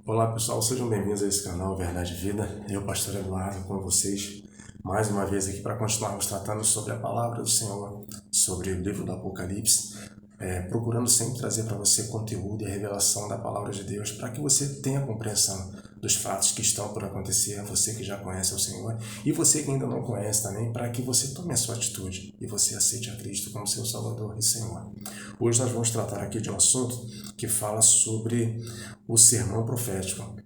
Olá pessoal, sejam bem-vindos a esse canal Verdade e Vida. Eu, Pastor Eduardo, com vocês mais uma vez aqui para continuarmos tratando sobre a Palavra do Senhor, sobre o livro do Apocalipse, procurando sempre trazer para você conteúdo e a revelação da Palavra de Deus para que você tenha compreensão dos fatos que estão por acontecer, você que já conhece o Senhor e você que ainda não conhece também, para que você tome a sua atitude e você aceite a Cristo como seu Salvador e Senhor. Hoje nós vamos tratar aqui de um assunto que fala sobre o sermão profético.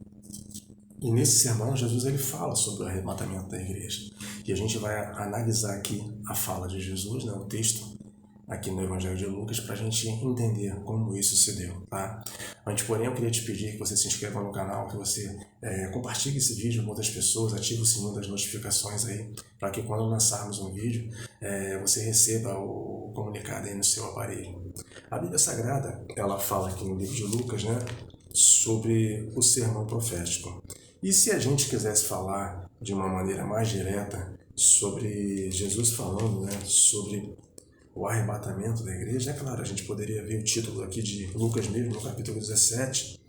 E nesse sermão, Jesus ele fala sobre o arrebatamento da igreja. E a gente vai analisar aqui a fala de Jesus, o texto aqui no Evangelho de Lucas, para a gente entender como isso se deu, tá? Antes, porém, eu queria te pedir que você se inscreva no canal, que você compartilhe esse vídeo com outras pessoas, ative o sininho das notificações aí, para que quando lançarmos um vídeo, você receba o comunicado aí no seu aparelho. A Bíblia Sagrada, ela fala aqui no livro de Lucas, sobre o sermão profético. E se a gente quisesse falar de uma maneira mais direta sobre Jesus falando, sobre o arrebatamento da igreja, é claro, a gente poderia ver o título aqui de Lucas mesmo, no capítulo 17,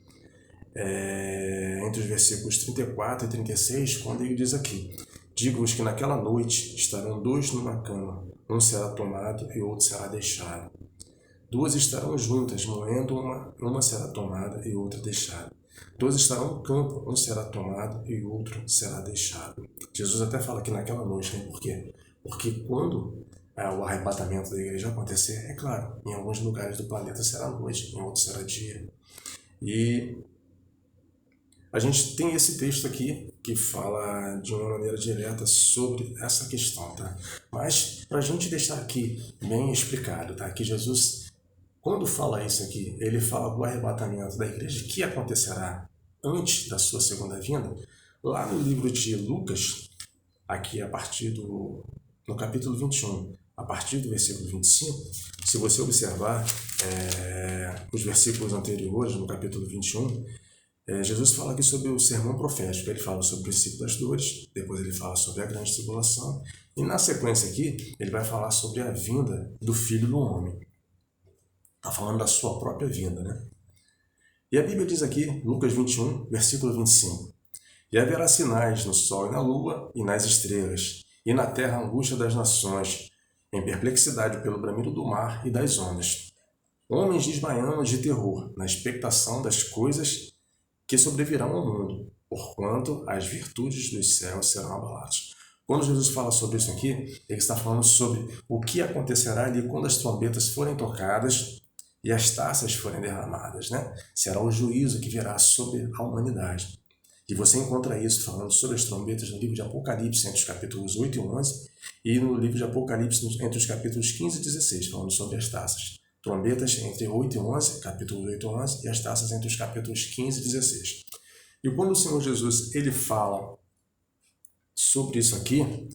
entre os versículos 34 e 36, quando ele diz aqui: digo-vos que naquela noite estarão dois numa cama, um será tomado e outro será deixado. Duas estarão juntas, moendo uma será tomada e outra deixada. Dois estarão no campo, um será tomado e outro será deixado. Jesus até fala que naquela noite, por quê? Porque quando o arrebatamento da igreja acontecer, é claro, em alguns lugares do planeta será noite, em outros será dia. E a gente tem esse texto aqui que fala de uma maneira direta sobre essa questão, tá? Mas para a gente deixar aqui bem explicado, tá? Que Jesus, quando fala isso aqui, ele fala do arrebatamento da igreja que acontecerá antes da sua segunda vinda. Lá no livro de Lucas, aqui no capítulo 21, a partir do versículo 25, se você observar os versículos anteriores, no capítulo 21, Jesus fala aqui sobre o sermão profético. Ele fala sobre o princípio das dores, depois ele fala sobre a grande tribulação, e na sequência aqui, ele vai falar sobre a vinda do Filho do Homem. Está falando da sua própria vinda, E a Bíblia diz aqui, Lucas 21, versículo 25: e haverá sinais no sol e na lua e nas estrelas, e na terra a angústia das nações, em perplexidade pelo bramido do mar e das ondas. Homens desmaiando de terror, na expectação das coisas que sobrevirão ao mundo, porquanto as virtudes dos céus serão abaladas. Quando Jesus fala sobre isso aqui, ele está falando sobre o que acontecerá ali quando as trombetas forem tocadas e as taças forem derramadas, Será o juízo que virá sobre a humanidade. E você encontra isso falando sobre as trombetas no livro de Apocalipse, entre os capítulos 8 e 11, e no livro de Apocalipse, entre os capítulos 15 e 16, falando sobre as taças. Trombetas entre 8 e 11, capítulos 8 e 11, e as taças entre os capítulos 15 e 16. E quando o Senhor Jesus ele fala sobre isso aqui,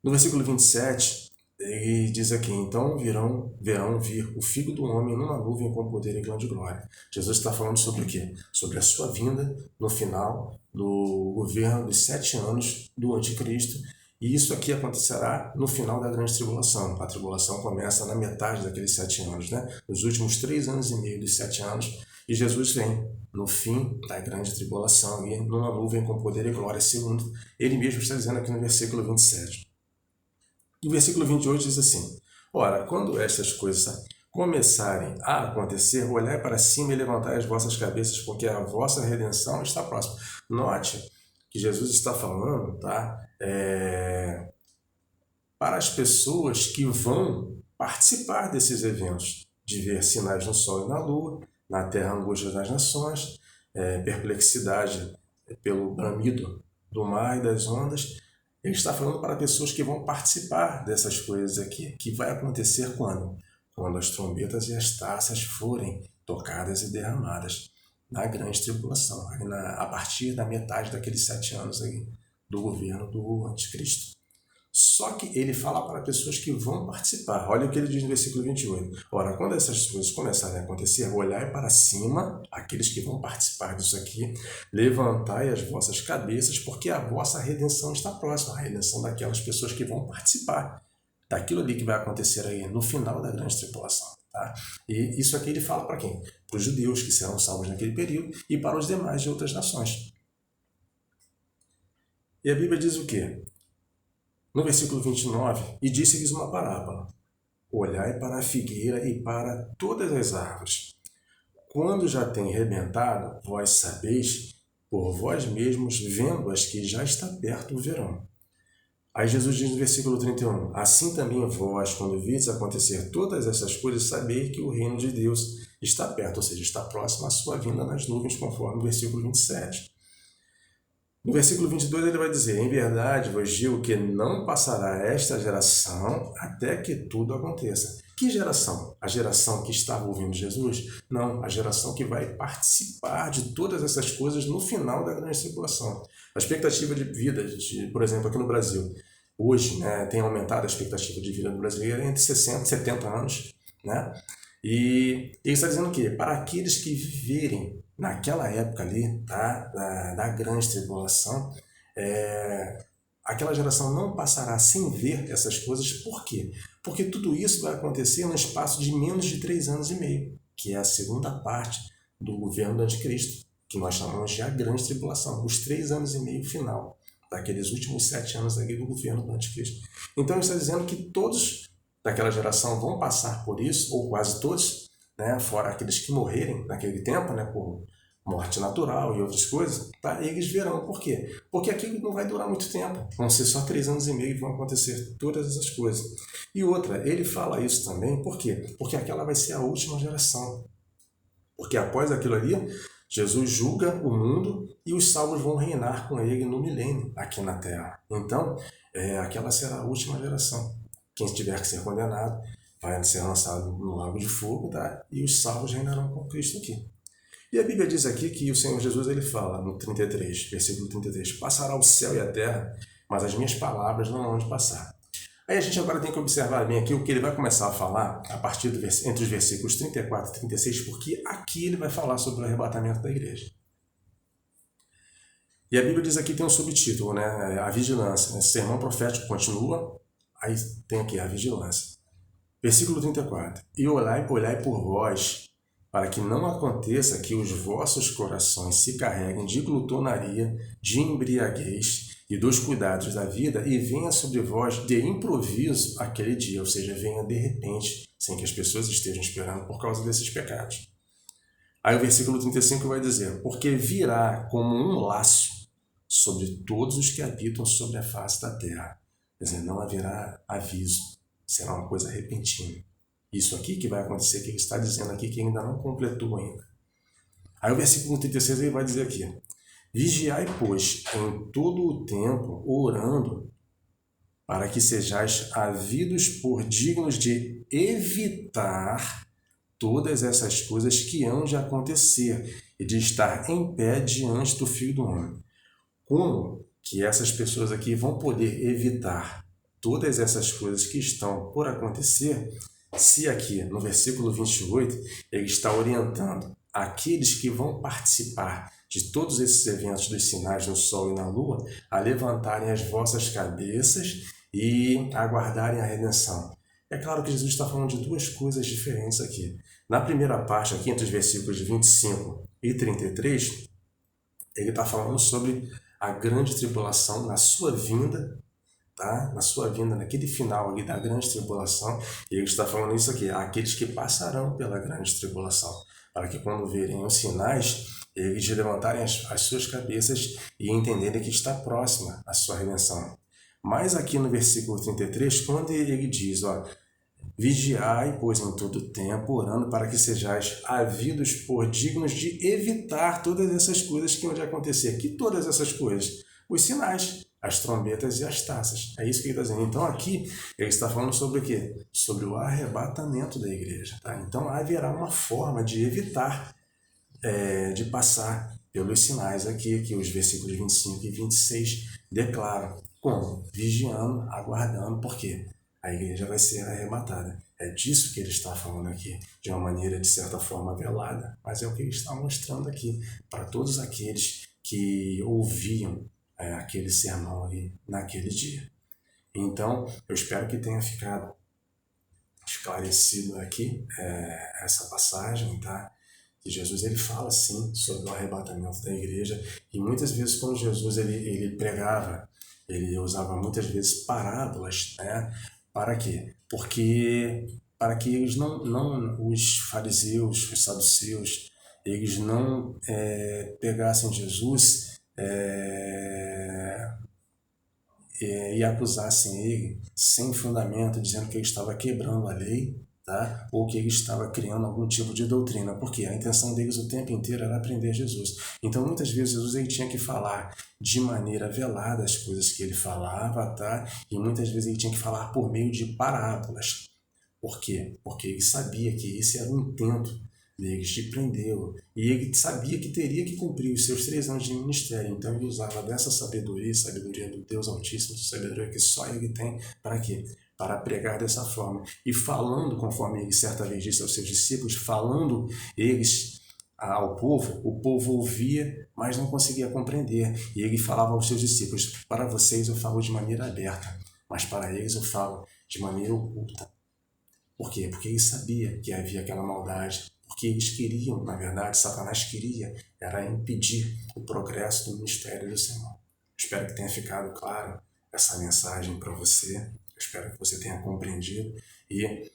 no versículo 27, ele diz aqui: então verão vir o Filho do Homem numa nuvem com poder e grande glória. Jesus está falando sobre o quê? Sobre a sua vinda no final do governo dos 7 anos do Anticristo. E isso aqui acontecerá no final da grande tribulação. A tribulação começa na metade daqueles 7 anos, Nos últimos 3 anos e meio dos 7 anos. E Jesus vem no fim da grande tribulação, e numa nuvem com poder e glória, segundo ele mesmo está dizendo aqui no versículo 27. E o versículo 28 diz assim: ora, quando estas coisas começarem a acontecer, olhai para cima e levantai as vossas cabeças, porque a vossa redenção está próxima. Note que Jesus está falando, para as pessoas que vão participar desses eventos, de ver sinais no sol e na lua, na terra angústia das nações, perplexidade pelo bramido do mar e das ondas. Ele está falando para pessoas que vão participar dessas coisas aqui, que vai acontecer quando? Quando as trombetas e as taças forem tocadas e derramadas na grande tribulação, a partir da metade daqueles 7 anos aí do governo do Anticristo. Só que ele fala para pessoas que vão participar. Olha o que ele diz no versículo 28. Ora, quando essas coisas começarem a acontecer, olhai para cima, aqueles que vão participar disso aqui, levantai as vossas cabeças, porque a vossa redenção está próxima, a redenção daquelas pessoas que vão participar daquilo ali que vai acontecer aí no final da grande tribulação. Tá? E isso aqui ele fala para quem? Para os judeus, que serão salvos naquele período, e para os demais de outras nações. E a Bíblia diz o quê? No versículo 29, e disse-lhes uma parábola: olhai para a figueira e para todas as árvores. Quando já tem rebentado, vós sabeis, por vós mesmos, vendo-as, que já está perto o verão. Aí Jesus diz no versículo 31, assim também vós, quando vides acontecer todas essas coisas, sabeis que o reino de Deus está perto, ou seja, está próximo à sua vinda nas nuvens, conforme o versículo 27. No versículo 22 ele vai dizer, em verdade vos digo que não passará esta geração até que tudo aconteça. Que geração? A geração que estava ouvindo Jesus? Não, a geração que vai participar de todas essas coisas no final da grande tribulação. A expectativa de vida, por exemplo, aqui no Brasil, hoje, né, tem aumentado a expectativa de vida do brasileiro entre 60 e 70 anos, né? E ele está dizendo o quê? Para aqueles que viverem naquela época ali, tá? da grande tribulação, aquela geração não passará sem ver essas coisas. Por quê? Porque tudo isso vai acontecer no espaço de menos de 3 anos e meio, que é a segunda parte do governo do anticristo, que nós chamamos de a grande tribulação, os 3 anos e meio final, daqueles últimos 7 anos aqui do governo do anticristo. Então ele está dizendo que todos daquela geração vão passar por isso, ou quase todos, né, fora aqueles que morrerem naquele tempo, né, por morte natural e outras coisas, tá? Eles verão. Por quê? Porque aquilo não vai durar muito tempo. Vão ser só 3 anos e meio e vão acontecer todas essas coisas. E outra, ele fala isso também, por quê? Porque aquela vai ser a última geração. Porque após aquilo ali, Jesus julga o mundo e os salvos vão reinar com ele no milênio aqui na Terra. Então, aquela será a última geração. Quem tiver que ser condenado vai ser lançado no lago de fogo, tá? E os salvos reinarão com Cristo aqui. E a Bíblia diz aqui que o Senhor Jesus ele fala no 33, versículo 33, passará o céu e a terra, mas as minhas palavras não hão de passar. Aí a gente agora tem que observar bem aqui o que ele vai começar a falar a partir entre os versículos 34 e 36, porque aqui ele vai falar sobre o arrebatamento da igreja. E a Bíblia diz aqui, tem um subtítulo, né? A vigilância. Né? Sermão profético continua, aí tem aqui a vigilância. Versículo 34. E olhai por vós, para que não aconteça que os vossos corações se carreguem de glutonaria, de embriaguez e dos cuidados da vida, e venha sobre vós de improviso aquele dia, ou seja, venha de repente, sem que as pessoas estejam esperando por causa desses pecados. Aí o versículo 35 vai dizer, porque virá como um laço sobre todos os que habitam sobre a face da terra. Quer dizer, não haverá aviso, será uma coisa repentina. Isso aqui que vai acontecer, que ele está dizendo aqui, que ainda não completou ainda. Aí o versículo 36 ele vai dizer aqui, vigiai, pois, em todo o tempo, orando, para que sejais havidos por dignos de evitar todas essas coisas que hão de acontecer e de estar em pé diante do Filho do Homem. Como que essas pessoas aqui vão poder evitar todas essas coisas que estão por acontecer, se aqui no versículo 28 ele está orientando aqueles que vão participar de todos esses eventos dos sinais no sol e na lua a levantarem as vossas cabeças e aguardarem a redenção. É claro que Jesus está falando de duas coisas diferentes aqui. Na primeira parte, aqui entre os versículos 25 e 33, ele está falando sobre a grande tribulação na sua vinda, tá? Na sua vinda, naquele final ali da grande tribulação, e ele está falando isso aqui, aqueles que passarão pela grande tribulação, para que quando verem os sinais, eles levantarem as suas cabeças e entenderem que está próxima a sua redenção. Mas aqui no versículo 33, quando ele diz, vigiai, pois, em todo tempo, orando para que sejais havidos por dignos de evitar todas essas coisas que hão de acontecer. Que todas essas coisas? Os sinais, as trombetas e as taças. É isso que ele está dizendo. Então aqui ele está falando sobre o quê? Sobre o arrebatamento da igreja. Tá? Então haverá uma forma de evitar, de passar pelos sinais aqui, que os versículos 25 e 26 declaram. Como? Vigiando, aguardando. Por quê? A igreja vai ser arrebatada. É disso que ele está falando aqui, de uma maneira, de certa forma, velada, mas é o que ele está mostrando aqui para todos aqueles que ouviam aquele sermão ali naquele dia. Então, eu espero que tenha ficado esclarecido aqui essa passagem, tá? Que Jesus ele fala sim sobre o arrebatamento da igreja, e muitas vezes quando Jesus ele pregava, ele usava muitas vezes parábolas, né? Para quê? Porque para que eles não os fariseus, os saduceus, eles não pegassem Jesus e acusassem ele sem fundamento, dizendo que ele estava quebrando a lei, tá? Ou que ele estava criando algum tipo de doutrina, porque a intenção deles o tempo inteiro era aprender Jesus. Então, muitas vezes, Jesus ele tinha que falar de maneira velada as coisas que ele falava, tá? E muitas vezes ele tinha que falar por meio de parábolas. Por quê? Porque ele sabia que esse era o intento deles de prendê-lo. E ele sabia que teria que cumprir os seus 3 anos de ministério. Então ele usava dessa sabedoria, sabedoria do Deus Altíssimo, sabedoria que só ele tem, para quê? Para pregar dessa forma. E falando, conforme ele certa vez disse aos seus discípulos, falando eles ao povo, o povo ouvia, mas não conseguia compreender. E ele falava aos seus discípulos: para vocês eu falo de maneira aberta, mas para eles eu falo de maneira oculta. Por quê? Porque ele sabia que havia aquela maldade, porque eles queriam, na verdade, Satanás queria, era impedir o progresso do ministério do Senhor. Espero que tenha ficado claro essa mensagem para você, espero que você tenha compreendido e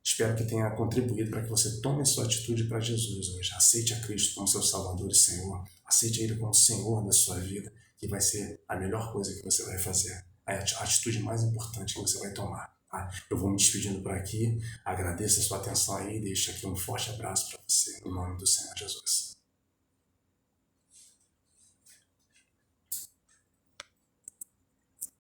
espero que tenha contribuído para que você tome a sua atitude para Jesus hoje. Aceite a Cristo como seu Salvador e Senhor, aceite Ele como Senhor da sua vida, que vai ser a melhor coisa que você vai fazer, a atitude mais importante que você vai tomar. Eu vou me despedindo por aqui, agradeço a sua atenção aí e deixo aqui um forte abraço para você, no nome do Senhor Jesus.